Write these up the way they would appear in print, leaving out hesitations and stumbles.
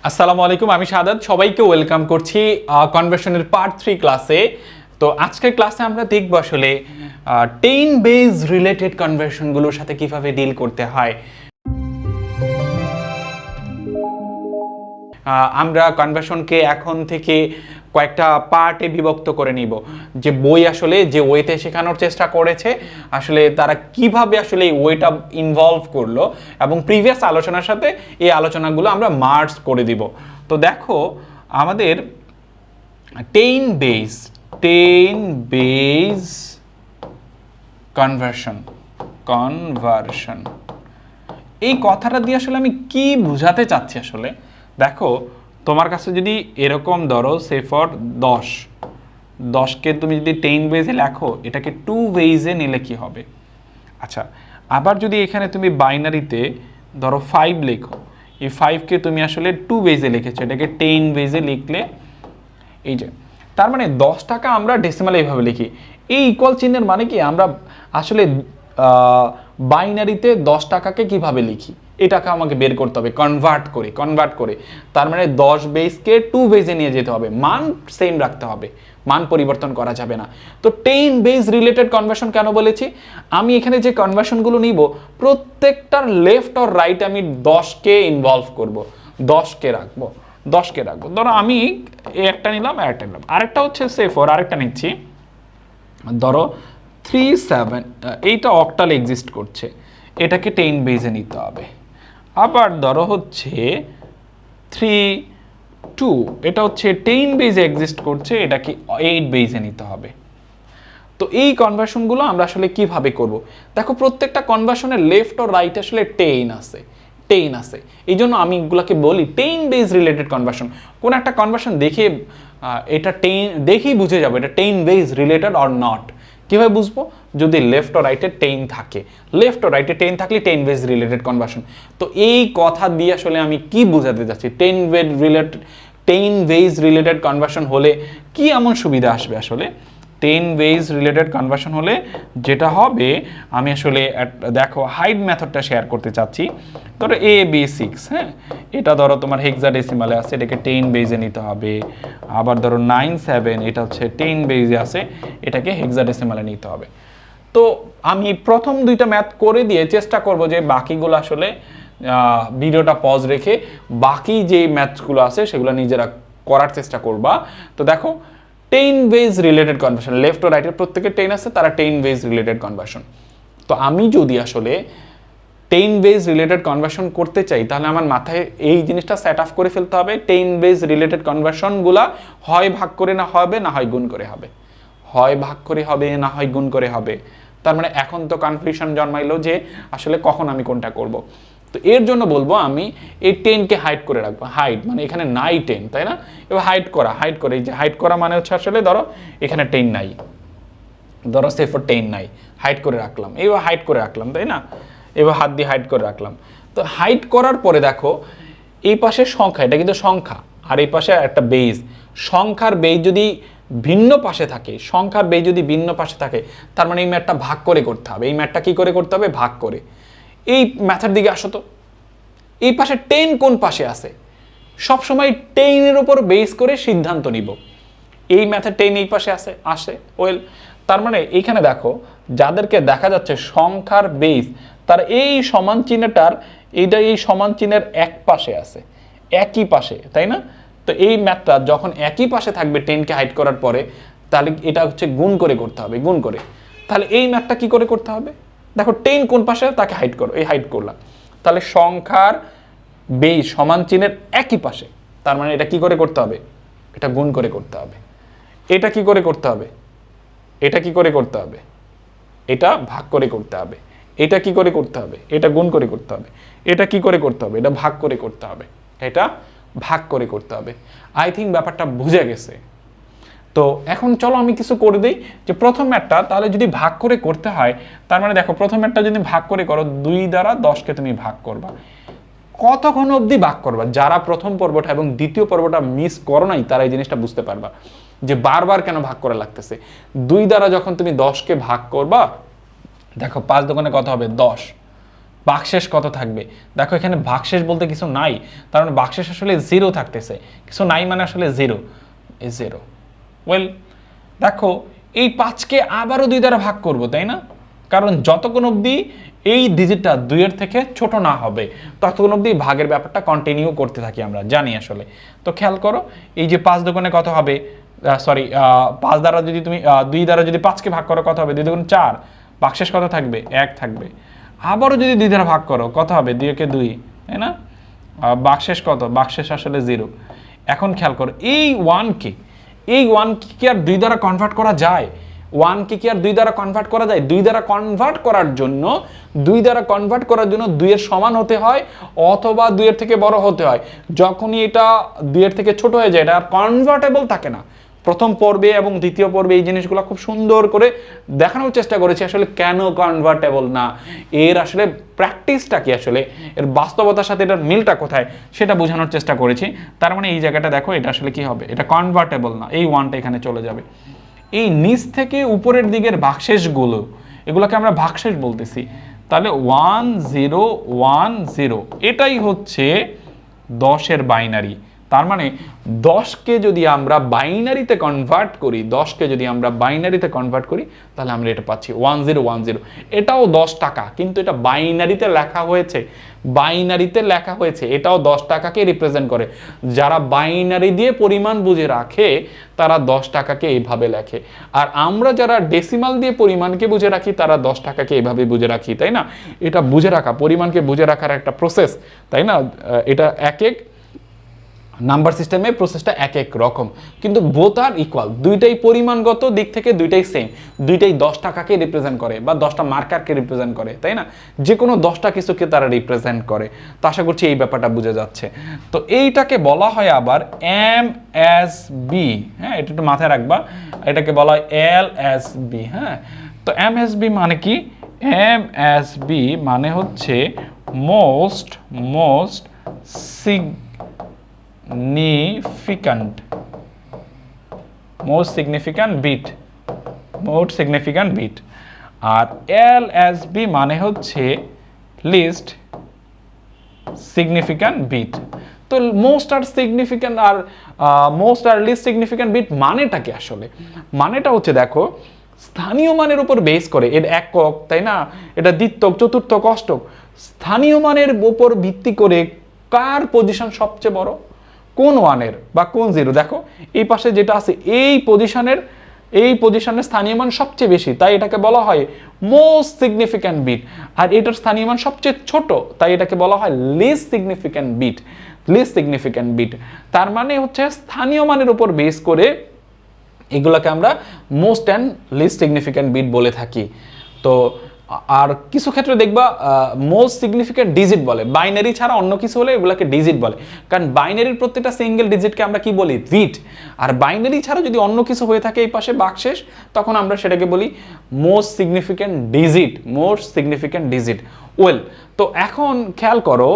আসসালামু আলাইকুম, আমি শাহাদাত। সবাইকে ওয়েলকাম করছি কনভার্সনের পার্ট 3 ক্লাসে। তো আজকের ক্লাসে আমরা দেখব আসলে 10 বেস রিলেটেড কনভার্সনগুলোর সাথে কিভাবে ডিল করতে হয়। আমরা কনভার্সনকে এখন থেকে কয়েকটা পার্টে বিভক্ত করে নিব। যে বই আসলে যে ওয়েতে শেখানোর চেষ্টা করেছে, আসলে তারা কিভাবে আসলে এই ওয়েটা ইনভলভ করলো এবং প্রিভিয়াস আলোচনার সাথে এই আলোচনাগুলো আমরা মার্জ করে দিব। তো দেখো আমাদের 10 বেস কনভার্সন এই কথাটা দিয়ে আসলে আমি কি বোঝাতে চাচ্ছি আসলে দেখো, তোমার কাছে যদি এরকম ধরো সে ফর 10কে তুমি যদি 10 বেজে লেখো, এটাকে 2 বেজে নিলে কি হবে? আচ্ছা, আবার যদি এখানে তুমি বাইনারিতে ধরো 5 লেখো, এই 5কে তুমি আসলে 2 বেজে লিখেছো, এটাকে 10 বেজে লিখলে এই যে, তার মানে 10 টাকা আমরা ডেসিমালে এইভাবে লিখি। এই ইকুয়াল চিহ্নের মানে কি, আমরা আসলে বাইনারিতে 10 টাকাকে কিভাবে লিখি এটাকে আমাকে বের করতে হবে কনভার্ট করে। তার মানে 10 বেসকে 2 বেসে নিয়ে যেতে হবে, মান সেম রাখতে হবে, মান পরিবর্তন করা যাবে না। তো 10 বেস রিলেটেড কনভার্সন কেন বলেছি? আমি এখানে যে কনভার্সনগুলো নিব প্রত্যেকটার লেফট আর রাইট আমি 10কে ইনভলভ করব, 10কে রাখবো। ধরো আমি একটা নিলাম, আরেকটা হচ্ছে সেফর, আরেকটা নিচ্ছি। ধরো 3 7 এইটা অক্টাল এক্সিস্ট করছে, এটাকে 10 বেজে নিতে হবে। আবার ধরো হচ্ছে 3 2 এটা হচ্ছে 10 বেজে এক্সিস্ট করছে, এটাকে 8 বেজে নিতে হবে। তো এই কনভার্সনগুলো আমরা আসলে কিভাবে করব? দেখো প্রত্যেকটা কনভার্সনের লেফট ও রাইট আসলে 10 আছে। এই জন্য আমি এগুলোকে বলি 10 বেস রিলেটেড কনভার্সন। কোন একটা কনভার্সন দেখে এটা 10 দেখেই বুঝে যাবে এটা 10 বেস রিলেটেড অর নট। কিভাবে বুঝবো? যদি লেফট ও রাইটে 10 থাকে, লেফট ও রাইটে 10 থাকলে 10 বেস রিলেটেড কনভার্সন। তো এই কথা দিয়ে আসলে আমি কি বোঝাতে যাচ্ছি? 10 বেস রিলেটেড কনভার্সন হলে কি এমন সুবিধা আসবে? আসলে 10 বেস রিলেটেড কনভার্সন হলে যেটা হবে, আমি আসলে দেখো হাইড মেথডটা শেয়ার করতে চাচ্ছি। ধরো AB6, হ্যাঁ, এটা ধরো তোমার হেক্সাডেসিমালে আছে, এটাকে 10 বেজে নিতে হবে। আবার ধরো 9 7 এটা হচ্ছে 10 বেজে আছে, এটাকে হেক্সাডেসিমালে নিতে হবে। তো আমি প্রথম দুইটা ম্যাথ করে দিয়ে চেষ্টা করব যে বাকিগুলো আসলে ভিডিওটা পজ রেখে বাকি যে ম্যাথসগুলো আছে সেগুলো নিজেরা করার চেষ্টা করবা। তো দেখো 10 বেস রিলেটেড কনভার্সন, লেফট ও রাইটের প্রত্যেকে 10 আছে, তারা 10 বেস রিলেটেড কনভার্সন। তো আমি যদি আসলে 10 বেস রিলেটেড কনভার্সন করতে চাই, তাহলে আমার মাথায় এই জিনিসটা সেট আপ করে ফেলতে হবে। 10 বেস রিলেটেড কনভার্সনগুলা হয় ভাগ করে না হবে, না হয় গুণ করে হবে। হয় ভাগ করে হবে, না হয় গুণ করে হবে। তার মানে এখন তো কনফিউশন জন্মাইলো যে আসলে কখন আমি কোনটা করব। তো এর জন্য বলবো আমি এই 10কে হাইড করে রাখবো। হাইড মানে এখানে নাই 10, তাই না? এবার হাইড করা, এই যে হাইড করা মানে হচ্ছে আসলে ধরো এখানে 10 নাই, ধরো সেফর 10 নাই, হাইড করে রাখলাম। এবার হাইড করে রাখলাম, তাই না? এবার হাত দিয়ে হাইড করে রাখলাম। তো হাইড করার পরে দেখো এই পাশে সংখ্যা, এটা কিন্তু সংখ্যা, আর এই পাশে একটা বেজ। সংখ্যার বেজ যদি ভিন্ন পাশে থাকে, সংখ্যার বেজ যদি ভিন্ন পাশে থাকে, তার মানে এই ম্যাথটা ভাগ করে করতে হবে। এই ম্যাথটা কি করে করতে হবে? ভাগ করে। এই ম্যাথের দিকে আসো তো, এই পাশে 10 কোন পাশে আছে? সবসময় 10-এর উপর বেস করে সিদ্ধান্ত নিব। এই ম্যাথে 10 এই পাশে আসে ওয়েল, তার মানে এইখানে দেখো যাদেরকে দেখা যাচ্ছে সংখ্যার বেস, তার এই সমান চিহ্নটার এইটা এই সমান চিহ্নের এক পাশে আছে, একই পাশে, তাই না? তো এই ম্যাথটা যখন একই পাশে থাকবে 10কে হাইড করার পরে, তাহলে এটা হচ্ছে গুণ করে করতে হবে, গুণ করে। তাহলে এই ম্যাথটা কি করে করতে হবে? দেখো 10 কোন পাশে, তাকে হাইড করো, এই হাইড করলাম। তাহলে সংখ্যার বেস সমান চিহ্নের একই পাশে, তার মানে এটা কি করে করতে হবে? এটা গুণ করে করতে হবে। এটা কি করে করতে হবে? এটা কি করে করতে হবে? এটা ভাগ করে করতে হবে। এটা কি করে করতে হবে? এটা গুণ করে করতে হবে। এটা কি করে করতে হবে? এটা ভাগ করে করতে হবে। এটা ভাগ করে করতে হবে। আই থিঙ্ক ব্যাপারটা বুঝে গেছে। তো এখন চলো আমি কিছু করে দিই, যে প্রথম ম্যাথটা তাহলে যদি ভাগ করে করতে হয়, তার মানে দেখো প্রথম ম্যাথটা যদি ভাগ করে করো, 2 দ্বারা 10কে তুমি ভাগ করবা। কতক্ষণ অবধি ভাগ করবা? যারা প্রথম পর্বটা এবং দ্বিতীয় পর্বটা মিস করো নাই, তারা এই জিনিসটা বুঝতে পারবা যে বারবার কেন ভাগ করা লাগতেছে। 2 দ্বারা যখন তুমি 10কে ভাগ করবা, দেখো 5 দোকানে কত হবে? 10। ভাগশেষ কত থাকবে? দেখো এখানে ভাগশেষ বলতে কিছু নাই, তার মানে ভাগশেষ আসলে 0 থাকতেছে, কিছু নাই মানে আসলে 0 এই 0। ওয়েল দেখো এই 5কে আবারও 2 দ্বারা ভাগ করব, তাই না? কারণ যতক্ষণ অবধি এই ডিজিটটা 2 এর থেকে ছোট না হবে ততক্ষণ অবধি ভাগের ব্যাপারটা কন্টিনিউ করতে থাকি, আমরা জানি আসলে। তো খেয়াল করো এই যে 5 দুগুণে কত হবে, সরি 5 দ্বারা যদি তুমি 2 দ্বারা যদি 5কে ভাগ করো কত হবে, 2 দুগুণ 4, ভাগশেষ কত থাকবে? 1 থাকবে। আবারও যদি 2 দ্বারা ভাগ করো কত হবে? 2 একে 2, তাই না? ভাগশেষ কত? ভাগশেষ আসলে 0। এখন খেয়াল করো এই 1কে কি আর 2 দ্বারা কনভার্ট করা যায়? 1কে কি আর 2 দ্বারা কনভার্ট করা যায়? 2 দ্বারা কনভার্ট করার জন্য 2 এর সমান হতে হয় অথবা 2 এর থেকে বড় হতে হয়। যখনই এটা 2 এর থেকে ছোট হয়ে যায় এটা আর কনভার্টেবল থাকে না। প্রথম পর্বে এবং দ্বিতীয় পর্বে এই জিনিসগুলো খুব সুন্দর করে দেখানোর চেষ্টা করেছি আসলে কেন কনভার্টেবল না, এর আসলে প্র্যাকটিসটা কি, আসলে এর বাস্তবতার সাথে এটার মিলটা কোথায় সেটা বোঝানোর চেষ্টা করেছি। তার মানে এই জায়গাটা দেখো এটা আসলে কি হবে, এটা কনভার্টেবল না, এই 1টা এখানে চলে যাবে। এই নিচ থেকে উপরের দিকের ভাগশেষগুলো এগুলোকে আমরা ভাগশেষ বলতেছি। তাহলে 1 0 1 0 এটাই হচ্ছে 10-এর বাইনারি। তার মানে 10কে যদি আমরা বাইনারিতে কনভার্ট করি তাহলে আমরা এটা পাচ্ছি 1010। এটাও 10 টাকা, কিন্তু এটা বাইনারিতে লেখা হয়েছে, এটাও 10 টাকাকে রিপ্রেজেন্ট করে। যারা বাইনারি দিয়ে পরিমাণ বুঝে রাখে তারা 10 টাকাকে এইভাবে লেখে, আর আমরা যারা ডেসিমাল দিয়ে পরিমাণকে বুঝে রাখি তারা 10 টাকাকে এইভাবে বুঝে রাখি, তাই না? এটা বুঝে রাখা, পরিমাণকে বুঝে রাখার একটা প্রসেস, তাই না? এটা এক এক নাম্বার সিস্টেমে প্রসেসটা এক এক রকম, কিন্তু বোথ আর ইকুয়াল, দুইটাই পরিমাণগত দিক থেকে দুইটাই সেম, দুইটাই 10 টাকাকে রিপ্রেজেন্ট করে বা 10টা মার্কারকে রিপ্রেজেন্ট করে, তাই না? যে কোনো 10টা কিছুকে তারা রিপ্রেজেন্ট করে। তো আশা করছি এই ব্যাপারটা বুঝে যাচ্ছে। তো এইটাকে বলা হয় আবার MSB, হ্যাঁ, এটা একটু মাথায় রাখবা, এটাকে বলা হয় LSB। হ্যাঁ, তো MSB মানে কি? MSB মানে হচ্ছে মোস্ট significant bit, আর LSB মানে হচ্ছে লিস্ট সিগনিফিক্যান্ট বিট। তো মোস্ট আর লিস্ট সিগনিফিক্যান্ট বিট মানেটা কি আসলে? মানেটা হচ্ছে দেখো স্থানীয় মানের উপর বেস করে, এর একক, তাই না, এটা দ্বিত্বক, চতুর্থক, অষ্টক, স্থানীয় মানের উপর ভিত্তি করে কার পজিশন সবচেয়ে বড়, কোন 1-এর বা কোন 0। দেখো এই পাশে যেটা আছে এই পজিশনের স্থানীয় মান সবচেয়ে বেশি, তাই এটাকে বলা হয় মোস্ট সিগনিফিক্যান্ট বিট। আর এটার স্থানীয় মান সবচেয়ে ছোট, তাই এটাকে বলা হয় লিস্ট সিগনিফিক্যান্ট বিট। তার মানে হচ্ছে স্থানীয় মানের উপর বেস করে এগুলোকে আমরা most and least significant bit বলে থাকি। তো আর কিছু ক্ষেত্রে দেখবা মোস্ট সিগনিফিক্যান্ট ডিজিট বলে, বাইনারি ছাড়া অন্য কিছু হলে এগুলোকে ডিজিট বলে, কারণ বাইনারির প্রত্যেকটা সিঙ্গেল ডিজিটকে আমরা কি বলি? বিট। আর বাইনারি ছাড়া যদি অন্য কিছু হয়ে থাকে এই পাশে ভাগশেষ, তখন আমরা সেটাকে বলি মোস্ট সিগনিফিক্যান্ট ডিজিট। ওয়েল, তো এখন খেয়াল করো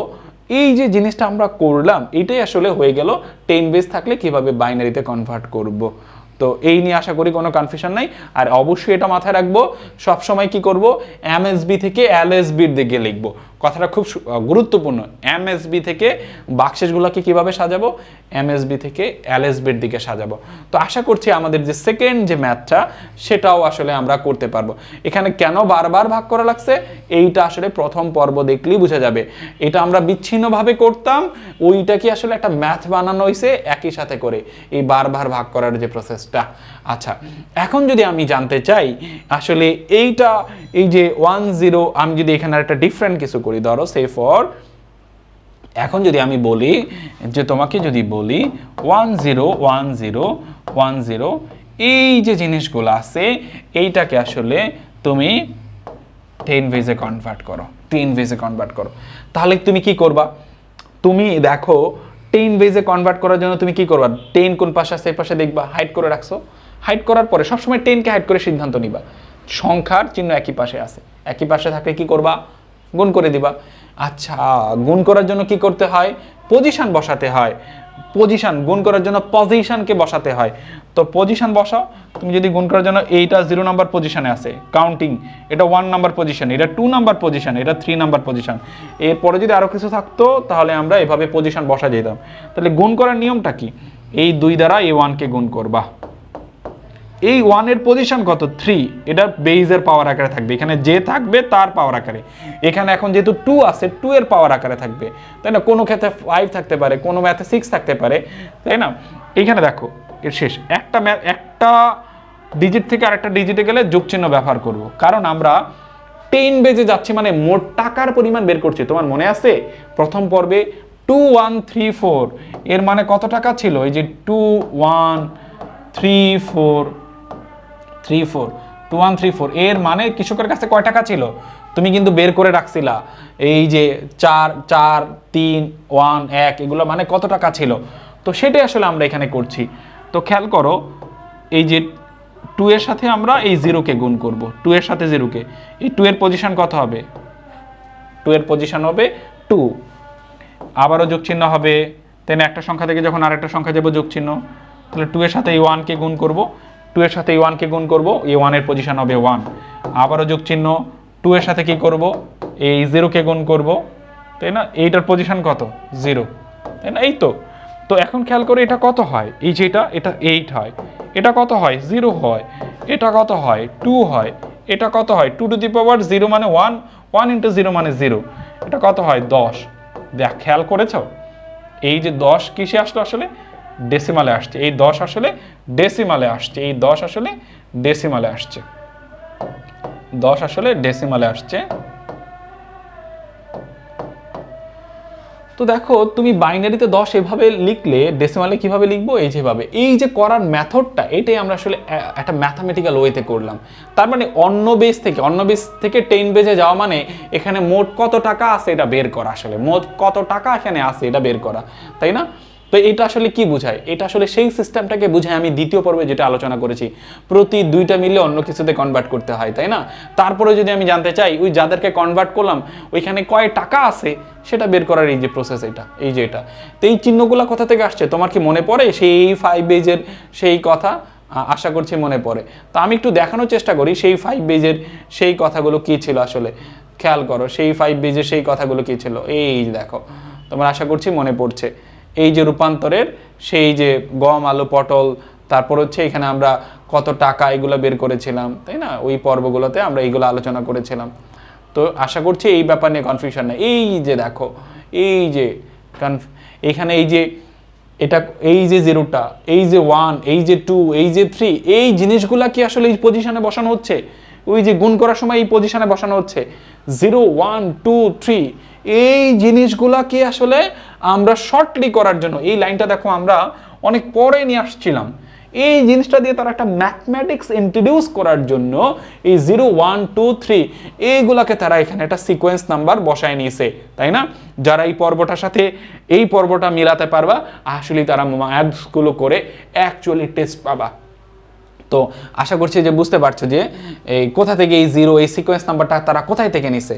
এই যে জিনিসটা আমরা করলাম এটাই আসলে হয়ে গেল 10 বেস থাকলে কিভাবে বাইনারিতে কনভার্ট করব। তো এই নিয়ে আশা করি কোনো কনফিউশন নাই। আর অবশ্যই এটা মাথায় রাখবো, সবসময় কি করব, MSB থেকে LSBর দিকে লিখবো। কথাটা খুব গুরুত্বপূর্ণ। MSB থেকে বাক্সেসগুলোকে কিভাবে সাজাবো, MSB থেকে LSBর দিকে সাজাবো। তো আশা করছি আমাদের যে সেকেন্ড যে ম্যাথটা সেটাও আসলে আমরা করতে পারবো। এখানে কেন বারবার ভাগ করা লাগছে এইটা আসলে প্রথম পর্ব দেখলেই বোঝা যাবে। এটা আমরা বিচ্ছিন্নভাবে করতাম, ওইটা কি আসলে একটা ম্যাথ বানানো হয়েছে একই সাথে করে, এই বারবার ভাগ করার যে প্রসেসটা। আচ্ছা, এখন যদি আমি জানতে চাই আসলে এইটা, এই যে 1 0, আমি যদি এখানে একটা ডিফারেন্ট কিছু করি, ধরো সে ফর, এখন যদি আমি বলি যে তোমাকে যদি বলি 1 0 1 0 1 0, এই যে জিনিসগুলো আছে এইটাকে আসলে তুমি 10 বেজে কনভার্ট করো, তাহলে তুমি কি করবা? তুমি দেখো 10 বেজে কনভার্ট করার জন্য তুমি কি করবা? 10 কোন পাশে আছে এই পাশে দেখবা, হাইড করে রাখছো। হাইড করার পরে সবসময় 10কে হাইড করে সিদ্ধান্ত নিবা। সংখ্যার চিহ্ন একই পাশে আছে, একই পাশে থাকলে কি করবা? গুণ করে দিবা। আচ্ছা, গুণ করার জন্য কি করতে হয়? পজিশন বসাতে হয়। পজিশন, গুণ করার জন্য পজিশনকে বসাতে হয়। তো পজিশন বসাও, তুমি যদি গুণ করার জন্য এইটা 0 নাম্বার পজিশনে আছে কাউন্টিং, এটা 1 নাম্বার পজিশন, এটা 2 নাম্বার পজিশন, এটা 3 নাম্বার পজিশন, এরপরে যদি আরও কিছু থাকতো তাহলে আমরা এভাবে পজিশন বসা যেতাম। তাহলে গুণ করার নিয়মটা কি? এই 2 দ্বারা এই 1কে গুণ করবা। এই 1 এর পজিশন কত? 3, এটা বেইজের পাওয়ার আকারে থাকবে, এখানে যে থাকবে তার পাওয়ার আকারে। এখানে এখন যেহেতু 2 আছে, 2 এর পাওয়ার আকারে থাকবে, তাই না? কোনো ক্ষেত্রে 5 থাকতে পারে, কোনো ম্যাথে 6 থাকতে পারে, তাই না? এইখানে দেখো এর শেষ একটা ডিজিট থেকে আরেকটা ডিজিটে গেলে যোগ চিহ্ন ব্যবহার করব, কারণ আমরা 10 বেজে যাচ্ছি, মানে মোট টাকার পরিমাণ বের করছি। তোমার মনে আছে প্রথম পর্বে 2134 এর মানে কত টাকা ছিল? এই যে 2134 এর মানে কৃষকের কাছে কয় টাকা ছিল? তুমি কিন্তু বের করে রাখছিলা, এই যে 4 4 3 1 1 এগুলো মানে কত টাকা ছিল। তো সেটাই আসলে আমরা এখানে করছি। তো খেয়াল করো, এই যে 2 এর সাথে আমরা এই 0কে গুণ করব, 2 এর সাথে 0কে, এই 2 এর পজিশন কত হবে? 2 এর পজিশন হবে 2, আবারও যোগ চিহ্ন হবে, তাই না? একটা সংখ্যা থেকে যখন আরেকটা সংখ্যা যাব যোগ চিহ্ন, তাহলে 2 এর সাথে এই 1কে গুণ করব, 2 এর সাথে এই 1কে গুণ করব, এই 1 এর পজিশন হবে 1, আবারও যোগ চিহ্ন, 2 এর সাথে কি করব? এই 0কে গুণ করব, তাই না? এইটার পজিশন কত? 0, তাই না? এই তো। তো এখন খেয়াল করে এটা কত হয়? এই যে এটা 8 হয়, এটা কত হয়? 0 হয়, এটা কত হয়? 2 হয়, এটা কত হয়? 2 টু দি পাওয়ার 0 মানে 1, 1 ইন্টু 0 মানে 0, এটা কত হয়? 10। দেখ, খেয়াল করেছো এই যে 10 কিসে আসলো? আসলে ডেসিমালে আসছে। এই 10 আসলে ডেসিমালে আসছে, এই 10 আসলে ডেসিমালে আসছে, 10 আসলে ডেসিমালে আসছে। তো দেখো, তুমি বাইনারিতে 10 এভাবে লিখলে ডেসিমালে কিভাবে লিখবো? এই যেভাবে। এই যে করার মেথডটা, এটাই আমরা আসলে একটা ম্যাথামেটিক্যাল ওয়েতে করলাম। তার মানে অন্য বেস থেকে 10 বেজে যাওয়া মানে এখানে মোট কত টাকা আছে এটা বের করা, আসলে মোট কত টাকা এখানে আছে এটা বের করা, তাই না? তো এটা আসলে কি বোঝায়? এটা আসলে সেই সিস্টেমটাকে বোঝায় আমি দ্বিতীয় পর্বে যেটা আলোচনা করেছি, প্রতি 2টা মিলে অন্য কিছুতে কনভার্ট করতে হয়, তাই না? তারপরে যদি আমি জানতে চাই ওই যাদেরকে কনভার্ট করলাম ওইখানে কয় টাকা আছে সেটা বের করার এই যে প্রসেস, এটা। তো এই চিহ্নগুলো কোথা থেকে আসছে তোমার কি মনে পড়ে? সেই 5 বেজের সেই কথা আশা করছি মনে পড়ে। তো আমি একটু দেখানোর চেষ্টা করি সেই 5 বেজের সেই কথাগুলো কি ছিল আসলে। খেয়াল করো সেই 5 বেজের সেই কথাগুলো কি ছিল। এই দেখো, তোমার আশা করছি মনে পড়ছে। এই যে রূপান্তরের সেই যে গম, আলু, পটল, তারপর হচ্ছে এখানে আমরা কত টাকা এগুলো বের করেছিলাম, তাই না? ওই পর্বগুলোতে আমরা এইগুলো আলোচনা করেছিলাম। তো আশা করছি এই ব্যাপার নিয়ে কনফিউশন নেই। এই যে দেখো, এই যে এখানে এই যে এটা, এই যে 0টা, এই যে 1, এই যে 2, এই যে 3, এই জিনিসগুলা কি আসলে এই পজিশনে বসানো হচ্ছে? ওই যে গুণ করার সময় এই পজিশনে বসানো হচ্ছে 0 1 2 3, এই জিনিসগুলা কি আসলে আমরা শর্টলি করার জন্য, এই লাইনটা দেখো আমরা অনেক পরে নিয়ে আসছিলাম, এই জিনিসটা দিয়ে তারা একটা ম্যাথমেটিক্স ইন্ট্রোডিউস করার জন্য এই 0 1 2 3 এইগুলাকে তারা এখানে একটা সিকোয়েন্স নাম্বার বসায় নিয়েছে, তাই না? যারা এই পর্বটার সাথে এই পর্বটা মিলাতে পারবা আসলে তারা ম্যাথসগুলো করে অ্যাকচুয়ালি টেস্ট পাবা। তো আশা করছি যে বুঝতে পারছো যে এই কোথা থেকে এই 0 এই সিকোয়েন্স নাম্বারটা তারা কোথায় থেকে নিছে,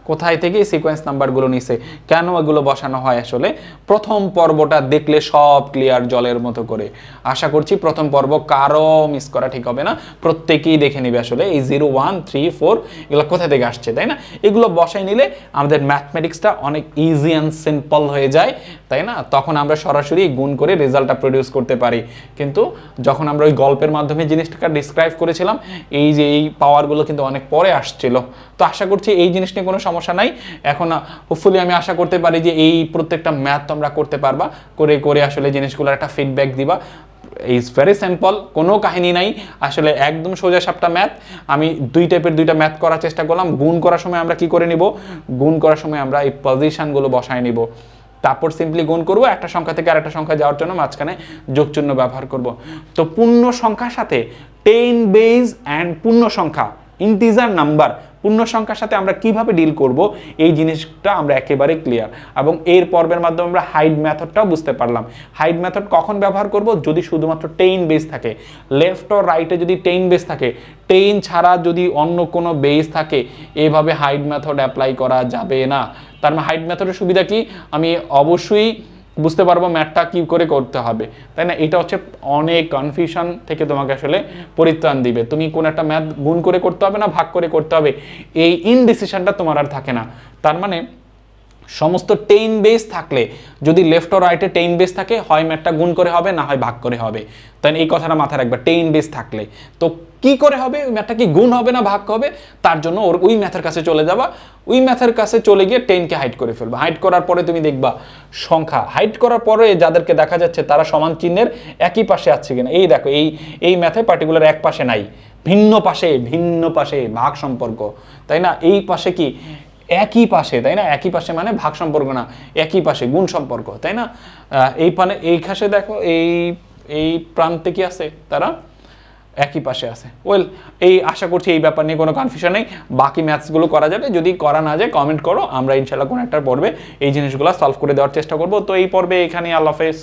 কোথায় থেকে এই সিকোয়েন্স নাম্বারগুলো নিছে, কেন এগুলো বসানো হয়। আসলে প্রথম পর্বটা দেখলে সব ক্লিয়ার জলের মতো করে। আশা করছি প্রথম পর্ব কারো মিস করা ঠিক হবে না, প্রত্যেকেই দেখে নিবে আসলে এই 0 1 3 4 এগুলো কোথা থেকে আসছে, তাই না? এগুলো বসাই নিলে আমাদের ম্যাথমেটিক্সটা অনেক ইজি অ্যান্ড সিম্পল হয়ে যায়, তাই না? তখন আমরা সরাসরি গুণ করে রেজাল্টটা প্রডিউস করতে পারি। কিন্তু যখন আমরা ওই গল্পের মাধ্যমে জিনিসটাকে ডিসক্রাইব করেছিলাম, এই যে এই পাওয়ারগুলো কিন্তু অনেক পরে আসছিল। তো আশা করছি এই জিনিস নিয়ে কোনো সমস্যা নাই। এখন হোপফুলি আমি আশা করতে পারি যে এই প্রত্যেকটা ম্যাথ তোমরা করতে পারবা, করে করে আসলে জিনিসগুলোর একটা ফিডব্যাক দিবা। ইজ ভেরি সিম্পল, কোনো কাহিনী নাই আসলে, একদম সোজা সাপটা ম্যাথ। আমি দুইটা ম্যাথ করার চেষ্টা করলাম। গুণ করার সময় আমরা কি করে নিব? গুণ করার সময় আমরা এই পজিশনগুলো বসায় নিব, তারপর সিম্পলি গুণ করব, একটা সংখ্যা থেকে আরেকটা সংখ্যা যাওয়ার জন্য মাঝখানে যোগচিহ্ন ব্যবহার করব। তো পূর্ণ সংখ্যার সাথে 10 বেজ অ্যান্ড পূর্ণ সংখ্যা ইন্টিজার নাম্বার পূর্ণ সংখ্যার সাথে আমরা কিভাবে ডিল করব এই জিনিসটা আমরা একেবারে ক্লিয়ার। এবং এর পর্বের মাধ্যমে আমরা হাইড মেথডটাও বুঝতে পারলাম। হাইড মেথড কখন ব্যবহার করব? যদি শুধুমাত্র 10 বেস থাকে, লেফট ও রাইটে যদি 10 বেস থাকে, 10 ছাড়া যদি অন্য কোনো বেস থাকে, এভাবে হাইড মেথড অ্যাপ্লাই করা যাবে না। তার মানে হাইড মেথডের সুবিধা কি? আমি অবশ্যই বুঝতে পারবো ম্যাথটা কি করে করতে হবে, তাই না? এটা হচ্ছে অনেক কনফিউশন থেকে তোমাকে আসলে পরিত্রাণ দিবে। তুমি কোন একটা ম্যাথ গুণ করে করতে হবে না ভাগ করে করতে হবে, এই ইনডিসিশনটা তোমার আর থাকে না। তার মানে সমস্ত টেন বেস থাকলে, যদি লেফট ও রাইটে টেন বেস থাকে, হয় ম্যাথটা গুণ করে হবে না হয় ভাগ করে হবে। তাই এই কথাটা মাথায় রাখবে, টেন বেস থাকলে তো কি করে হবে, ওই ম্যাথটা কি গুণ হবে না ভাগ হবে, তার জন্য ওই ম্যাথের কাছে চলে যাবা, ওই ম্যাথের কাছে চলে গিয়ে টেনকে হাইড করে ফেলবা। হাইড করার পরে তুমি দেখবা সংখ্যা হাইড করার পরে যাদেরকে দেখা যাচ্ছে তারা সমান চিহ্নের একই পাশে আছে কিনা। এই দেখো এই ম্যাথে পার্টিকুলার এক পাশে নাই, ভিন্ন পাশে ভাগ সম্পর্ক, তাই না? এই পাশে কি একই পাশে, তাই না? একই পাশে মানে ভাগ সম্পর্ক না, একই পাশে গুণ সম্পর্ক, তাই না? এই খাসে দেখো এই প্রান্তে কি আছে, তারা একই পাশে আছে। ওয়েল, আশা করছি এই ব্যাপার নিয়ে কোনো কনফিউশন নেই। বাকি ম্যাথসগুলো করা যাবে, যদি করা না যায় কমেন্ট করো, আমরা ইনশাল্লাহ কোনো একটা পর্বে এই জিনিসগুলো সলভ করে দেওয়ার চেষ্টা করবো। তো এই পর্বে এখানে আল্লাহ হাফেজ।